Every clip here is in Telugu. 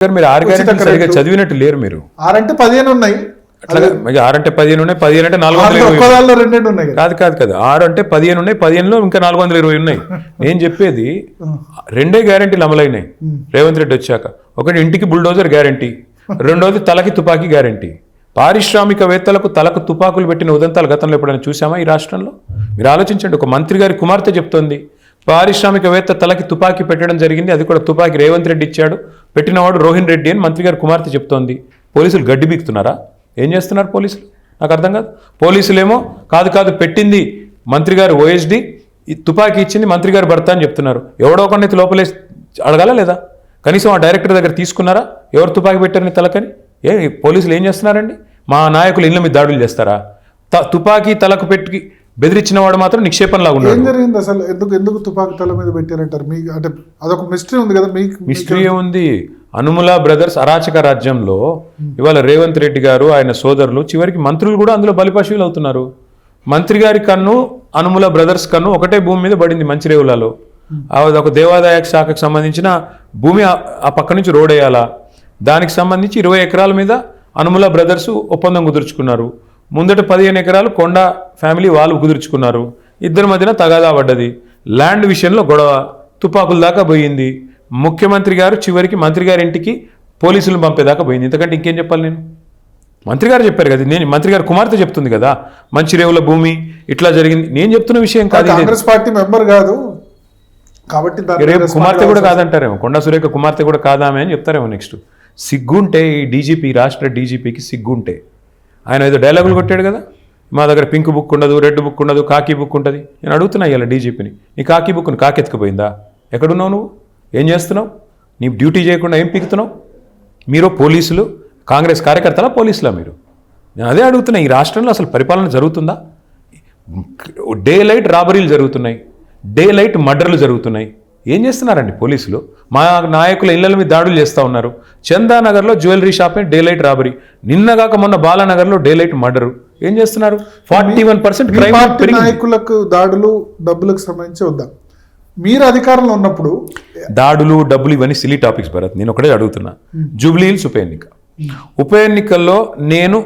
మీరు 6 గ్యారెంటీలు సరిగ్గా చదివినట్టు లేరు. మీరు 6 అంటే 15 ఉన్నాయి, అట్లా 6 అంటే 15 ఉన్నాయి, 15 అంటే 420 కాదు 6 అంటే 15 ఉన్నాయి, 15లో ఇంకా 420 ఉన్నాయి. నేను చెప్పేది 2 గ్యారెంటీలు అమలైనాయి రేవంత్ రెడ్డి వచ్చాక. ఒకటి ఇంటికి బుల్డోజర్ గ్యారెంటీ, రెండోది తలకి తుపాకీ గ్యారెంటీ. పారిశ్రామికవేత్తలకు తలకు తుపాకులు పెట్టిన ఉదంతాలు గతంలో ఎప్పుడైనా చూసామా ఈ రాష్ట్రంలో? మీరు ఆలోచించండి. ఒక మంత్రి గారి కుమార్తె చెప్తోంది పారిశ్రామికవేత్త తలకి తుపాకీ పెట్టడం జరిగింది, అది కూడా తుపాకీ రేవంత్ రెడ్డి ఇచ్చాడు, పెట్టినవాడు రోహిన్ రెడ్డి అని మంత్రి గారి కుమార్తె చెప్తోంది. పోలీసులు గడ్డి బీకుతున్నారా? ఏం చేస్తున్నారు పోలీసులు? నాకు అర్థం కాదు. పోలీసులేమో కాదు పెట్టింది మంత్రి గారు ఓఎస్డి, తుపాకీ ఇచ్చింది మంత్రి గారు భర్త అని చెప్తున్నారు. ఎవడో ఒకరిని లోపలే అడగాలా లేదా? కనీసం ఆ డైరెక్టర్ దగ్గర తీసుకున్నారా ఎవరు తుపాకీ పెట్టారని తలకని? పోలీసులు ఏం చేస్తున్నారండి? మా నాయకులు ఇళ్ళ మీద దాడులు చేస్తారా? తుపాకీ తలకు పెట్టి బెదిరించిన వాడు మాత్రం నిక్షేపంలాగా ఉన్నాడు. ఏం జరిగింది అసలు? ఎందుకు తుపాకీ తల మీద పెట్టారంటారు? మీకు అంటే అదొక మిస్టరీ ఉంది కదా. మీకు మిస్టరీ ఏముంది? అనుముల బ్రదర్స్ అరాచక రాజ్యంలో ఇవాళ రేవంత్ రెడ్డి గారు ఆయన సోదరులు చివరికి మంత్రులు కూడా అందులో బలిపశువులు అవుతున్నారు. మంత్రి గారి కన్ను అనుముల బ్రదర్స్ కన్ను ఒకటే భూమి మీద పడింది మంచిరేవులలో. ఒక దేవాదాయ శాఖకు సంబంధించిన భూమి ఆ పక్క నుంచి రోడ్ వేయాలా, దానికి సంబంధించి 20 ఎకరాల మీద అనుముల బ్రదర్స్ ఒప్పందం కుదుర్చుకున్నారు. ముందట 15 ఎకరాలు కొండ ఫ్యామిలీ వాళ్ళు కుదుర్చుకున్నారు. ఇద్దరి మధ్యన తగాదా పడ్డది. ల్యాండ్ విషయంలో గొడవ తుపాకుల దాకా పోయింది. ముఖ్యమంత్రి గారు చివరికి మంత్రి గారి ఇంటికి పోలీసులను పంపేదాకా పోయింది. ఇంతకంటే ఇంకేం చెప్పాలి నేను? మంత్రి గారు చెప్పారు కదా, నేను మంత్రి గారు కుమార్తె చెప్తుంది కదా మంచిరేవుల భూమి ఇట్లా జరిగింది. నేను చెప్తున్న విషయం కాదు. కాంగ్రెస్ పార్టీ మెంబర్ కాదు కాబట్టి రేపు కుమార్తె కూడా కాదంటారేమో, కొండా సురేఖ కుమార్తె కూడా కాదామే అని చెప్తారేమో. నెక్స్ట్ సిగ్గుంటే ఈ డీజీపీ, రాష్ట్ర డీజీపీకి సిగ్గుంటే, ఆయన ఏదో డైలాగులు కొట్టాడు కదా, మా దగ్గర పింక్ బుక్ ఉండదు, రెడ్ బుక్ ఉండదు, కాకి బుక్ ఉంటుంది. నేను అడుగుతున్నా ఇవాళ డీజీపీని, నీ కాకి బుక్ని కాకెత్తుకుపోయిందా? ఎక్కడున్నావు నువ్వు? ఏం చేస్తున్నావు? నీ డ్యూటీ చేయకుండా ఏం పీకుతున్నావు? మీరు పోలీసులు, కాంగ్రెస్ కార్యకర్తలా పోలీసులా మీరు? నేను అదే అడుగుతున్నా. ఈ రాష్ట్రంలో అసలు పరిపాలన జరుగుతుందా? డే లైట్ రాబరీలు జరుగుతున్నాయి, డే లైట్ మర్డర్లు జరుగుతున్నాయి. ఏం చేస్తున్నారండి పోలీసులు? మా నాయకుల ఇళ్ల మీద దాడులు చేస్తూ ఉన్నారు. చందానగర్లో jewellery shop daylight robbery, నిన్నగాక మొన్న బాలానగర్లో డే లైట్ మర్డరు. ఏం చేస్తున్నారు? 41% క్రైమ్. నాయకులకు దాడులు డబ్బులకు సంబంధించి వద్దాం. మీరు అధికారంలో ఉన్నప్పుడు దాడులు డబ్బులు ఇవన్నీ సిలీ టాపిక్స్ భరత్. నేను ఒకటే అడుగుతున్నా. జూబ్లీ హిల్స్ ఉప ఎన్నికల్లో నేను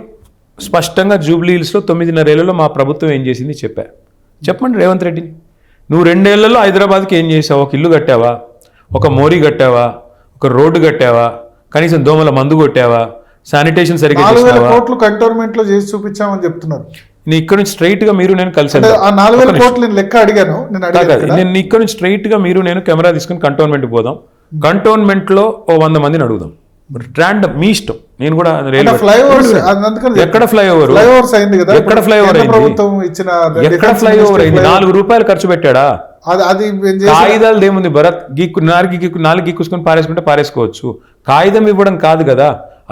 స్పష్టంగా జూబ్లీ హిల్స్లో 9.5 ఏళ్లలో మా ప్రభుత్వం ఏం చేసింది చెప్పండి రేవంత్ రెడ్డిని. నువ్వు 2 ఏళ్లలో హైదరాబాద్కి ఏం చేసావు? ఒక ఇల్లు కట్టావా? ఒక మోరీ కట్టావా? ఒక రోడ్డు కట్టావా? కనీసం దోమల మందు కొట్టావా? శానిటేషన్ సరిగ్గా 4,000 కోట్లు కంటోన్మెంట్ లో చేసి చూపించామని చెప్తున్నారు. నేను ఇక్కడ నుంచి స్ట్రైట్ గా మీరు నేను కలిసాను. 4,000 కోట్లు లెక్క అడిగాను. నేను ఇక్కడ నుంచి స్ట్రైట్ గా మీరు నేను కెమెరా తీసుకుని కంటోన్మెంట్ పోదాం. కంటోన్మెంట్ లో 100 మందిని అడుగుదాం. ర్యాండమ్, మీ ఇష్టం. నేను కూడా ఎక్కడ ఫ్లైఓవర్ ఎక్కడ ఫ్లైఓవర్ అయింది? 4 రూపాయలు ఖర్చు పెట్టాడా? కాగితాలు ఏముంది భరత్? నాలుగు గీక్కుసుకొని పారేసుకోవచ్చు. కాగితం ఇవ్వడం కాదు కదా.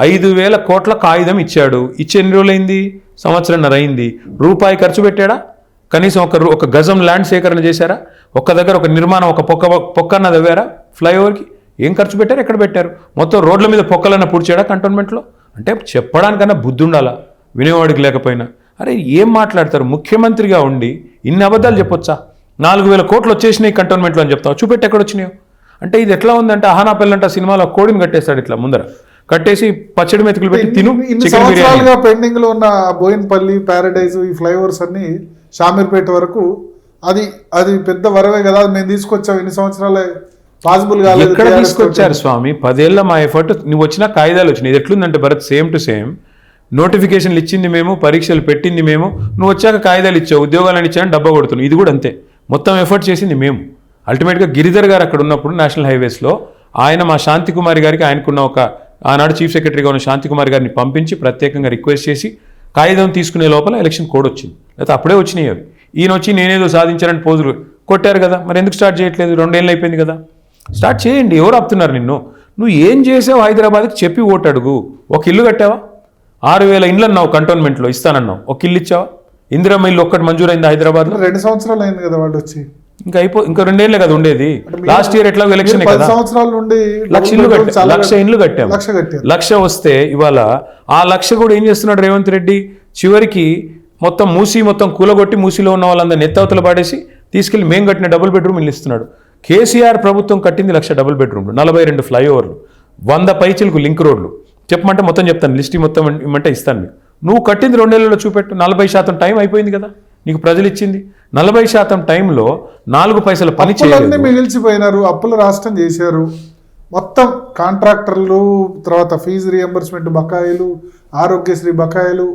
5,000 కోట్ల కాగితం ఇచ్చాడు. ఇచ్చి ఎన్ని రోజులు అయింది? 1.5 సంవత్సరం అయింది. రూపాయి ఖర్చు పెట్టాడా? కనీసం ఒక గజం ల్యాండ్ సేకరణ చేశారా? ఒక్క దగ్గర ఒక నిర్మాణం, ఒక పొక్కన్న తవ్వారా ఫ్లైఓవర్కి? ఏం ఖర్చు పెట్టారు? ఎక్కడ పెట్టారు? మొత్తం రోడ్ల మీద పొక్కలన్న పూడ్చాడా కంటోన్మెంట్లో? అంటే చెప్పడానికన్నా బుద్ధి ఉండాలా వినేవాడికి లేకపోయినా. అరే ఏం మాట్లాడతారు? ముఖ్యమంత్రిగా ఉండి ఇన్ని అబద్ధాలు చెప్పొచ్చా? 4,000 కోట్లు వచ్చేసినాయి కంటోన్మెంట్లో అని చెప్తావు. చూపెట్టి ఎక్కడ వచ్చినాయో. అంటే ఇది ఎట్లా ఉందంటే అహానా పెళ్ళంట సినిమాలో కోడిని కట్టేస్తాడు ఇట్లా ముందర కట్టేసి పచ్చడి మెతుకులు పెట్టి తిను. సంవత్సరాలుగా పెండింగ్ లో ఉన్న బోయిన్పల్లి, ప్యారడైజ్, ఈ ఫ్లైఓవర్స్ అన్ని షామీర్పేట వరకు అది పెద్ద వరవే కదా. మేము తీసుకొచ్చాం, ఇన్ని సంవత్సరాలే పాసిబుల్ కాలేదు. ఎక్కడ తీసుకొచ్చారు స్వామి? 10 ఏళ్ల మా ఎఫర్ట్. నువ్వు వచ్చిన కాయిదాలు వచ్చినాయి. ఇది ఎట్లుందంటే భరత్, సేమ్ టు సేమ్. నోటిఫికేషన్లు ఇచ్చింది మేము, పరీక్షలు పెట్టింది మేము, నువ్వు వచ్చాక కాయిదాలు ఇచ్చావు, ఉద్యోగాలను ఇచ్చావని డబ్బా కొడుతున్నావు. ఇది కూడా అంతే. మొత్తం ఎఫర్ట్ చేసింది మేము. అల్టిమేట్గా గిరిధర్ గారు అక్కడ ఉన్నప్పుడు నేషనల్ హైవేస్లో ఆయన మా శాంతికుమారి గారికి, ఆయనకున్న ఒక ఆనాడు చీఫ్ సెక్రటరీగా ఉన్న శాంతికుమారి గారిని పంపించి ప్రత్యేకంగా రిక్వెస్ట్ చేసి కాగితం తీసుకునే లోపల ఎలక్షన్ కోడ్ వచ్చింది. లేకపోతే అప్పుడే వచ్చినాయి అవి. ఈయన వచ్చి నేనేదో సాధించారని పోజులు కొట్టారు కదా. మరి ఎందుకు స్టార్ట్ చేయట్లేదు? 2 ఏళ్ళు అయిపోయింది కదా. స్టార్ట్ చేయండి. ఎవరు ఆపుతున్నారు నిన్ను? నువ్వు ఏం చేసావు హైదరాబాద్కి చెప్పి ఓటు అడుగు. ఒక ఇల్లు కట్టావా? 6,000 ఇండ్లు అన్నావు కంటోన్మెంట్లో ఇస్తానన్నావు. ఒక ఇల్లు ఇచ్చావా? ఇందిరమ్మ ఇల్లు ఒక్కటి మంజూరైంది హైదరాబాద్లో? 2 సంవత్సరాలు అయింది కదా వాడు వచ్చి. ఇంకా 2 ఏళ్ళే కదా ఉండేది. లాస్ట్ ఇయర్ ఎట్లా ఎలక్షన్ కదా. 10 సంవత్సరాల నుండి 1,00,000 ఇల్లు కట్టాం. 1,00,000 వస్తే ఇవాళ ఆ 1,00,000 కూడా ఏం చేస్తున్నాడు రేవంత్ రెడ్డి? చివరికి మొత్తం మొత్తం కూలగొట్టి మూసీలో ఉన్న వాళ్ళందరినీ ఎత్తవతలు పాడేసి తీసుకెళ్లి మేము కట్టిన డబుల్ బెడ్రూమ్ ఇల్లు ఇస్తున్నాడు. కేసీఆర్ ప్రభుత్వం కట్టింది 1,00,000 డబుల్ బెడ్రూమ్లు, 42 ఫ్లైఓవర్లు. 100 పైచలకు లింక్ రోడ్లు చెప్పమంటే మొత్తం చెప్తాను, లిస్ట్ మొత్తం ఇమ్మంటే ఇస్తాను మీకు. నువ్వు కట్టింది 2 నెలల్లో చూపెట్టు. 40% టైం అయిపోయింది కదా నీకు, ప్రజలు ఇచ్చింది 40% టైంలో 4 పైసల పని అప్పులన్నీ మిగిల్చిపోయినారు, అప్పుల రాష్ట్రం చేశారు. మొత్తం కాంట్రాక్టర్లు, తర్వాత ఫీజు రియంబర్స్మెంట్ బకాయిలు, ఆరోగ్యశ్రీ బకాయిలు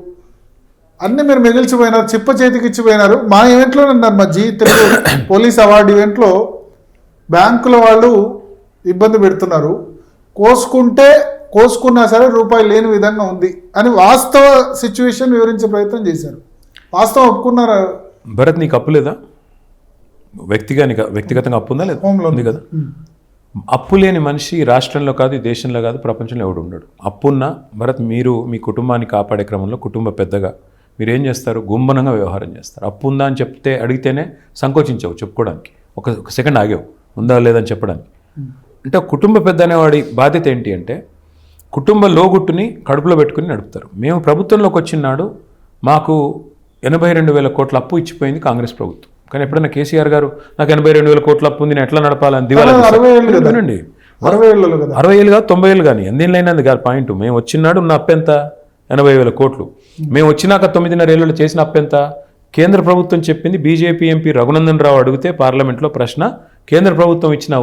అన్నీ మీరు మిగిల్చిపోయినారు, చిప్ప చేతికి ఇచ్చిపోయినారు. మా ఈవెంట్లో అన్నారు, మా జీ తెలుగు పోలీస్ అవార్డు ఈవెంట్లో బ్యాంకుల వాళ్ళు ఇబ్బంది పెడుతున్నారు, కోసుకున్నా సరే రూపాయి లేని విధంగా ఉంది అని వాస్తవ సిచ్యువేషన్ వివరించే ప్రయత్నం చేశారు. వాస్తవం ఒప్పుకున్నారు. భరత్, నీకు అప్పు లేదా? వ్యక్తిగతంగా అప్పు ఉందా లేదా? ఉంది కదా. అప్పు లేని మనిషి రాష్ట్రంలో కాదు, ఈ దేశంలో కాదు, ప్రపంచంలో ఎవడు ఉండడు. అప్పున్నా భరత్, మీరు మీ కుటుంబాన్ని కాపాడే క్రమంలో కుటుంబ పెద్దగా మీరు ఏం చేస్తారు? గుమ్మనంగా వ్యవహారం చేస్తారు. అప్పు ఉందా అని చెప్తే అడిగితేనే సంకోచించావు చెప్పుకోవడానికి, ఒక సెకండ్ ఆగావు ఉందా లేదని చెప్పడానికి. అంటే కుటుంబ పెద్ద అనేవాడి బాధ్యత ఏంటి అంటే కుటుంబ లోగుట్టుని కడుపులో పెట్టుకుని నడుపుతారు. మేము ప్రభుత్వంలోకి వచ్చినాడు మాకు 82,000 కోట్ల అప్పు ఇచ్చిపోయింది కాంగ్రెస్ ప్రభుత్వం. కానీ ఎప్పుడైనా కేసీఆర్ గారు నాకు 82,000 కోట్ల అప్పు ఉంది, నేను ఎట్లా నడపాలని దివాళీ 60 ఏళ్ళు కాదు 90 ఏళ్ళు కానీ ఎందేళ్ళైనది కాదు పాయింట్. మేము వచ్చినాడు ఉన్న అప్పు ఎంత? 80,000 కోట్లు. మేము వచ్చినాక 9.5 ఏళ్ళలో చేసిన అప్పు ఎంత? కేంద్ర ప్రభుత్వం చెప్పింది. బీజేపీ ఎంపీ రఘునందన్ రావు అడిగితే పార్లమెంట్లో ప్రశ్న, కేంద్ర ప్రభుత్వం ఇచ్చిన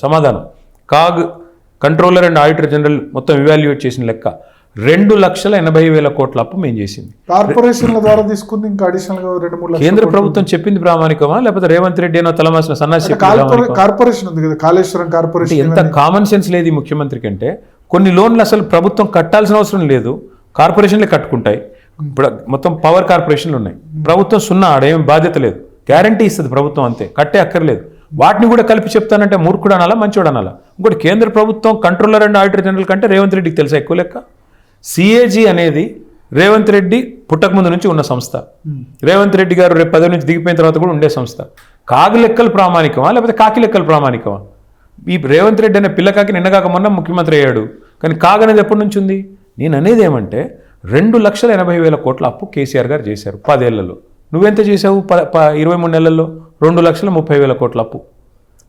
సమాధానం CAG controller and auditor general మొత్తం ఇవాల్యుయేట్ చేసిన లెక్క 2,80,000 కోట్ల అప్పు మేము చేసింది. కార్పొరేషన్ల ద్వారా తీసుకుంది, ఇంకా అడిషనల్ గా 2-3 లక్షలు. కేంద్ర ప్రభుత్వం చెప్పింది ప్రామాణికమా లేకపోతే రేవంత్ రెడ్డి అయినా తలమాసిన సన్నాసి? కార్పొరేషన్ ఉంది కదా, కాళేశ్వరం కార్పొరేషన్. ఎంత కామన్ సెన్స్ లేదు ఈ ముఖ్యమంత్రికి అంటే, కొన్ని లోన్లు అసలు ప్రభుత్వం కట్టాల్సిన అవసరం లేదు, కార్పొరేషన్లే కట్టుకుంటాయి. ఇప్పుడు మొత్తం పవర్ కార్పొరేషన్లు ఉన్నాయి, ప్రభుత్వం సున్నా, ఆడేం బాధ్యత లేదు, గ్యారంటీ ఇస్తుంది ప్రభుత్వం అంతే, కట్టే అక్కర్లేదు. వాటిని కూడా కలిపి చెప్తానంటే మూర్ఖుడు అనాలా మంచోడు అనాలా? ఇంకోటి కేంద్ర ప్రభుత్వం కంట్రోలర్ అండ్ ఆడిటర్ జనరల్ కంటే రేవంత్ రెడ్డికి తెలుసా ఎక్కువ లెక్క? సిఏజీ అనేది రేవంత్ రెడ్డి పుట్టకముందు నుంచి ఉన్న సంస్థ. రేవంత్ రెడ్డి గారు రేపు పదవి నుంచి దిగిపోయిన తర్వాత కూడా ఉండే సంస్థ. కాకి లెక్కలు ప్రామాణికమా లేకపోతే కాకి లెక్కలు ప్రామాణికమా? ఈ రేవంత్ రెడ్డి అనే పిల్లకాకి నిన్నగాక మొన్న ముఖ్యమంత్రి అయ్యాడు, కానీ కాగ్ అనేది ఎప్పటి నుంచి ఉంది? నేను అనేది ఏమంటే 2,80,000 కోట్ల అప్పు కేసీఆర్ గారు చేశారు 10 ఏళ్లలో. నువ్వెంత చేసావు 23 నెలల్లో? 2,30,000 కోట్ల అప్పు.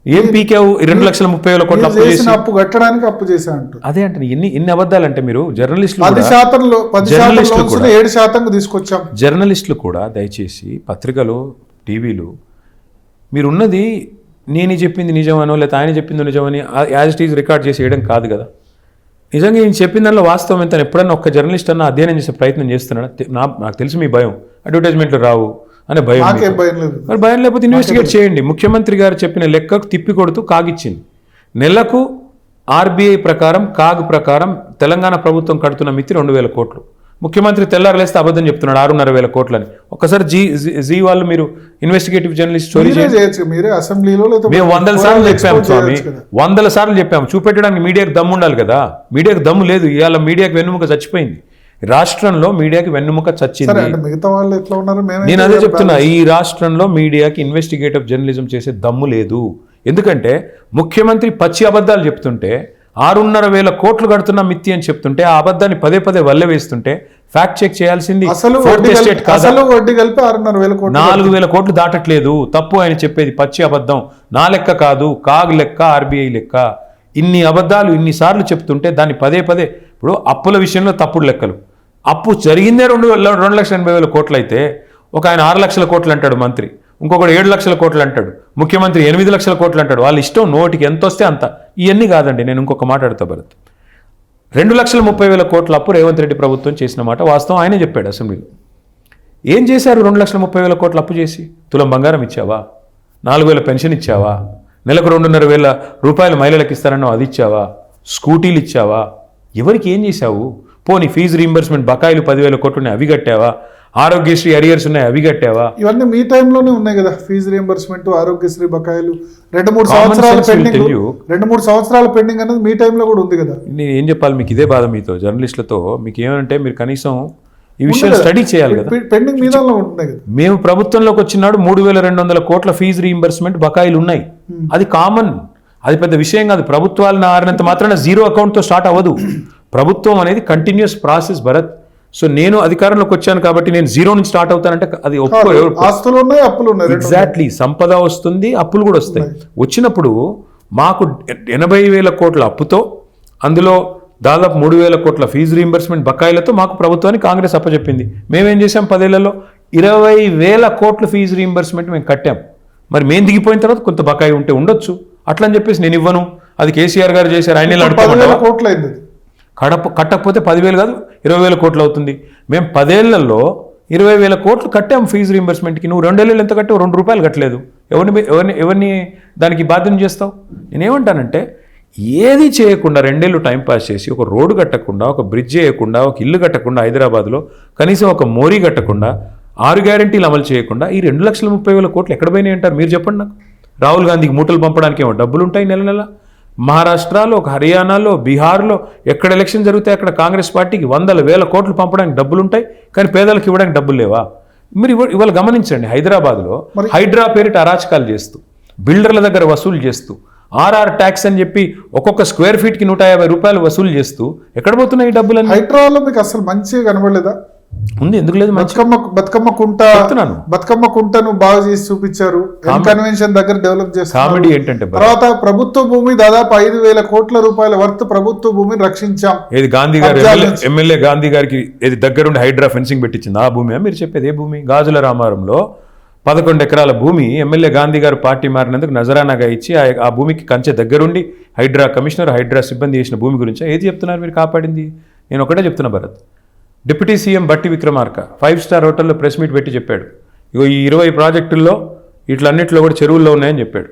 ఏం పీకావు? 2,30,000 కోట్ల అప్పు చేసి అప్పు కట్టడానికి అప్పు చేశా అంట. అదే అంటే ఎన్ని అబద్ధాలు అంటే మీరు జర్నలిస్టులు 7% తీసుకొచ్చాం. జర్నలిస్టులు కూడా దయచేసి పత్రికలు, టీవీలు మీరున్నది నేను చెప్పింది నిజమనో లేకపోతే ఆయన చెప్పింది నిజమని యాజ్ ఇట్ ఈజ్ రికార్డ్ చేసి వేయడం కాదు కదా. నిజంగా నేను చెప్పిన దానిలో వాస్తవం ఎంత ఎప్పుడన్నా ఒక్క జర్నలిస్ట్ అన్న అధ్యయనం చేసే ప్రయత్నం చేస్తున్నాడు? నాకు తెలుసు మీ భయం, అడ్వర్టైజ్మెంట్లు రావు అనే భయం. మరి భయం లేకపోతే ఇన్వెస్టిగేట్ చేయండి. ముఖ్యమంత్రి గారు చెప్పిన లెక్కకు తిప్పి కొడుతూ కాగిచ్చింది. నెలకు ఆర్బీఐ ప్రకారం కాగ్ ప్రకారం తెలంగాణ ప్రభుత్వం కడుతున్న మితి 2,000 కోట్లు. ముఖ్యమంత్రి తెల్లారలేస్తే అబద్ధం చెప్తున్నాడు 6,500 కోట్లని. ఒక్కసారి జీ వాళ్ళు మీరు ఇన్వెస్టిగేటివ్ జర్నలిస్ట్ స్టోరీ చేయొచ్చు. మేము 100 సార్లు చెప్పాము స్వామి, 100 సార్లు చెప్పాము. చూపెట్టడానికి మీడియాకి దమ్ము ఉండాలి కదా, మీడియాకి దమ్ము లేదు. ఇవాళ మీడియాకి వెన్నుముక చచ్చిపోయింది. రాష్ట్రంలో మీడియాకి వెన్నుముక చచ్చింది. మిగతా వాళ్ళు ఎట్లా ఉన్నారు? నేను అదే చెప్తున్నా, ఈ రాష్ట్రంలో మీడియాకి ఇన్వెస్టిగేటివ్ జర్నలిజం చేసే దమ్ము లేదు. ఎందుకంటే ముఖ్యమంత్రి పచ్చి అబద్ధాలు చెప్తుంటే 6,500 కోట్లు కడుతున్న మిత్తి అని చెప్తుంటే ఆ అబద్ధాన్ని పదే వల్లె వేస్తుంటే ఫ్యాక్ట్ చెక్ చేయాల్సింది 4,000 కోట్లు దాటట్లేదు. తప్పు ఆయన చెప్పేది పచ్చి అబద్ధం. నా లెక్క కాదు, కాగ్ లెక్క, ఆర్బీఐ లెక్క. ఇన్ని అబద్ధాలు ఇన్నిసార్లు చెప్తుంటే దాన్ని పదే ఇప్పుడు అప్పుల విషయంలో తప్పుడు లెక్కలు. అప్పు జరిగిందే 2,80,000 కోట్లు అయితే ఒక ఆయన 6 లక్షల కోట్లు అంటాడు మంత్రి, ఇంకొకటి 7 లక్షల కోట్లు అంటాడు, ముఖ్యమంత్రి 8 లక్షల కోట్లు అంటాడు. వాళ్ళ ఇష్టం, నోటికి ఎంత వస్తే అంత. ఇవన్నీ కాదండి. నేను ఇంకొక మాట అడుగుతా భరత్. 2,30,000 కోట్ల అప్పు రేవంత్ రెడ్డి ప్రభుత్వం చేసిన మాట వాస్తవం. ఆయనే చెప్పాడు అసెంబ్లీలో. ఏం చేశారు? 2,30,000 కోట్ల అప్పు చేసి తులం బంగారం ఇచ్చావా? 4,000 పెన్షన్ ఇచ్చావా? నెలకు 2,500 రూపాయలు మహిళలకు ఇస్తారన్నావు, అది ఇచ్చావా? స్కూటీలు ఇచ్చావా? ఎవరికి ఏం చేశావు? పోనీ ఫీజు రీంబర్స్మెంట్ బకాయిలు 10,000 కోట్లు ఉన్నాయి, అవి కట్టావా? ఆరోగ్యశ్రీ అరియర్స్ ఉన్నాయి, అవి కట్టావా? ఇవన్నీ మీ టైంలోనే ఉన్నాయి కదా. ఫీజు రీంబర్స్మెంట్, ఆరోగ్యశ్రీ బకాయిలు 2-3 సంవత్సరాల పెండింగ్ అనేది మీ టైంలో కూడా ఉంది కదా. నేను ఏం చెప్పాలి మీకు? ఇదే బాధ మీతో జర్నలిస్టులతో. మీకు ఏమంటే మీరు కనీసం ఈ విషయం స్టడీ చేయాలి కదా. పెండింగ్ మీద ఉంటుంది కదా. మేము ప్రభుత్వంలోకి వచ్చినాడు 3,200 కోట్ల ఫీజు రీంబర్స్మెంట్ బకాయిలు ఉన్నాయి. అది కామన్, అది పెద్ద విషయం కాదు. ప్రభుత్వాలను ఆరినంత మాత్రాన జీరో అకౌంట్తో స్టార్ట్ అవ్వదు. ప్రభుత్వం అనేది కంటిన్యూస్ ప్రాసెస్ భరత్. సో నేను అధికారంలోకి వచ్చాను కాబట్టి నేను జీరో నుంచి స్టార్ట్ అవుతానంటే అది ఆస్తులు ఉన్నాయి, అప్పులు ఉన్నాయి. ఎగ్జాక్ట్లీ. సంపద వస్తుంది, అప్పులు కూడా వస్తాయి. వచ్చినప్పుడు మాకు 80,000 కోట్ల అప్పుతో అందులో దాదాపు 3,000 కోట్ల ఫీజు రీయింబర్స్మెంట్ బకాయిలతో మాకు ప్రభుత్వానికి కాంగ్రెస్ అప్పచెప్పింది. మేమేం చేశాం 10 ఏళ్లలో 20,000 కోట్ల ఫీజు రీయింబర్స్మెంట్ మేము కట్టాం. మరి మేము దిగిపోయిన తర్వాత కొంత బకాయి ఉంటే ఉండొచ్చు, అట్లా అని చెప్పేసి నేను ఇవ్వను, అది కేసీఆర్ గారు చేశారు, ఆయన 10,000 కోట్లు అయింది. కట్టకపోతే 10,000 కాదు 20,000 కోట్లు అవుతుంది. మేము 10 ఏళ్లలో 20,000 కోట్లు కట్టాం ఫీజు రీయింబర్స్మెంట్కి. నువ్వు 2 ఏళ్ళు ఎంత కట్టావు? 2 రూపాయలు కట్టలేదు. ఎవరిని దానికి బాధ్యత చేస్తావు? నేనేమంటానంటే ఏది చేయకుండా 2 ఏళ్ళు టైంపాస్ చేసి ఒక రోడ్డు కట్టకుండా, ఒక బ్రిడ్జ్ చేయకుండా, ఒక ఇల్లు కట్టకుండా, హైదరాబాద్లో కనీసం ఒక మోరీ కట్టకుండా, 6 గ్యారెంటీలు అమలు చేయకుండా ఈ 2,30,000 కోట్లు ఎక్కడ పోయినాయి అంటారు? మీరు చెప్పండి నాకు. రాహుల్ గాంధీకి మూటలు పంపడానికి ఏమో డబ్బులు ఉంటాయి నెల నెల. మహారాష్ట్రలో, హర్యానాలో, బీహార్లో ఎక్కడ ఎలక్షన్ జరిగితే అక్కడ కాంగ్రెస్ పార్టీకి 100,000 కోట్లు పంపడానికి డబ్బులు ఉంటాయి, కానీ పేదలకు ఇవ్వడానికి డబ్బులు లేవా? మీరు ఇవాళ గమనించండి, హైదరాబాద్లో హైడ్రా పేరిట అరాచకాలు చేస్తూ, బిల్డర్ల దగ్గర వసూలు చేస్తూ, ఆర్ఆర్ ట్యాక్స్ అని చెప్పి ఒక్కొక్క స్క్వేర్ ఫీట్కి 150 రూపాయలు వసూలు చేస్తూ ఎక్కడ పోతున్నాయి ఈ డబ్బులు? హైడ్రాలో మీకు అసలు మంచిగా కనబడలేదా? ఉంది, ఎందుకు లేదు? బతుకమ్మ కుంటను బాగా చేసి చూపించారు. కన్వెన్షన్ దగ్గర డెవలప్ చేస్తారు. కామెడీ ఏంటంటే తర్వాత ప్రభుత్వ భూమి దాదాపు 5,000 కోట్ల రూపాయల వర్త్ ప్రభుత్వ భూమిని రక్షించాం. ఏది గాంధీ గారు ఎమ్మెల్యే గాంధీ గారికి ఏది దగ్గరుండి హైడ్రా ఫెన్సింగ్ పెట్టించింది ఆ భూమి? మీరు చెప్పేది ఏ భూమి? గాజుల రామారంలో 11 ఎకరాల భూమి ఎమ్మెల్యే గాంధీ గారు పార్టీ మారినందుకు నజరానాగా ఇచ్చి ఆ భూమికి కంచె దగ్గరుండి హైడ్రా కమిషనర్, హైడ్రా సిబ్బంది చేసిన భూమి గురించి ఏది చెప్తున్నారు మీరు కాపాడింది? నేను ఒకటే చెప్తున్నా భరత్, డిప్యూటీ సీఎం బట్టి విక్రమార్క 5 స్టార్ హోటల్లో ప్రెస్ మీట్ పెట్టి చెప్పాడు, ఇగో ఈ 20 ప్రాజెక్టుల్లో వీటిలన్నింటిలో కూడా చెరువుల్లో ఉన్నాయని చెప్పాడు.